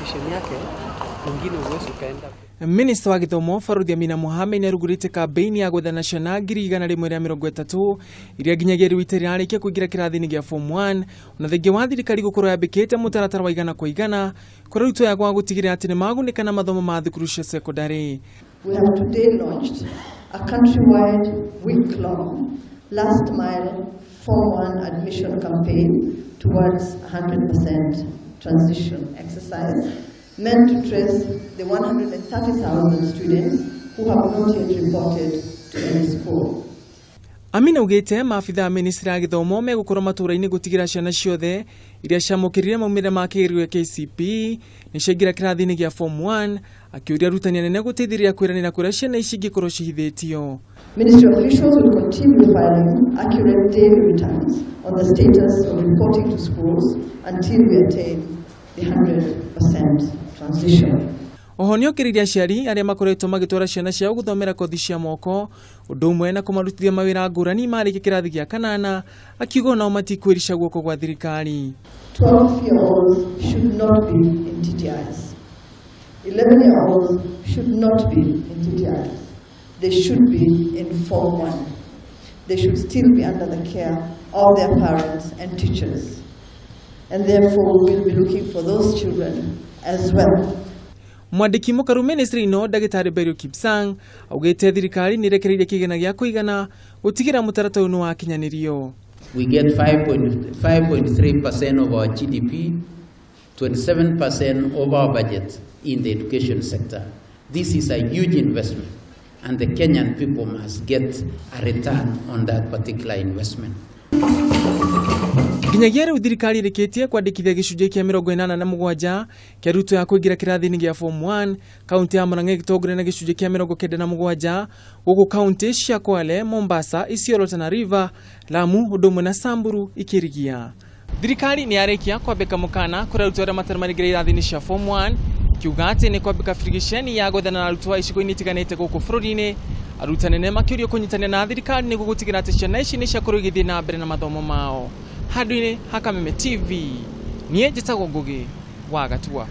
decision yake, mwingine uwezo kaenda. Minista wa githomo Amina Mohammed nĩarugurĩte campaign ya gwethana ciana ngiri 130 iria nginyagia rĩu itarĩ kuingira kirathi-inĩ gĩa form 1 na thengia wa thirikari gũkorwo yambĩkĩte mũtaratara wa igana kwa igana kũrĩ arutwo ya gutigirira atĩ nĩmagunĩka na mathomo ma thukuru cia secondary. We have today launched a countrywide week-long last mile form 1 admission campaign towards 100% transition exercise meant to trace the 130,000 students who have not yet reported to any school. Amina ugĩte maabitha Minista ya githomo megũkorwo matũra-inĩ gũtigĩra ciana ciothe iria ciamũkĩrire maumĩrĩra ma kĩgerio gĩa KCPE nĩciaingĩra kĩrathi-inĩ gĩa form 1 akiuria arutani anene gũteithĩrĩria kwĩranĩra kũrĩa ciana ici ingĩkorwo cihithĩtio. Ministry officials will continue filing accurate daily returns on the status of reporting to schools until we attain the 100% transition. Oho nĩokĩrĩire aciari arĩa makoretwo magĩtwara ciana ciao gũthomera kothi cia moko ũndũ ũmwe na kũmarutithia mawĩra ngũrani marĩkia kĩrathi gĩa kanana akiuga nao matikwĩrisha guoko gwa thirikari. 12-year-olds should not be in TTIs. 11-year-olds should not be in TTIs. They should be in Form 1. They should still be under the care of their parents and teachers. And therefore we will be looking for those children as well. Mwandiki mũkaru ministry ino ndagĩtarĩ Belio Kipsang augĩte thirikari nĩrekereirie kĩgĩna gĩa kũigana gũtigĩra mũtaratara ũyũ wa kinyanĩrio. We get 5.3% of our GDP, 27% of our budget in the education sector. This is a huge investment and the Kenyan people must get a return on that particular investment. Nginyagia rĩu thirikari ĩrĩkĩtie kwandĩkithia gĩcunjĩ kĩa 87 kĩa arutwo ya kũingĩra kĩrathi-inĩ gĩa form 1 kaunti ya Murang'a gĩtongoria na gĩcunjĩ kĩa 97 gũkũ kaunti cia Kwale, Mombasa, Isiolo, Tana River, Lamu, ũndũ ũmwe na Samburu ikĩrigia. Thirikari nĩyarĩkia kwambĩka mukana kũrĩ arutwo arĩa matarĩ marĩingĩra irathi-inĩ cia form 1 akiuga atĩ nĩ kwambĩka birigiceni ya gwethana na arutwo a icigo-inĩ itiganĩte gũkũ bũrũri-inĩ. Arutani nĩ makĩũrio kũnyitanĩra na thirikari nĩguo gũtigĩrĩra atĩ ciana ici nĩciakorwo igĩthiĩ na mbere na mathomo mao. Handũ-inĩ ha Kameme TV, niĩ njĩtagwo Ngũgĩ wa Gatua.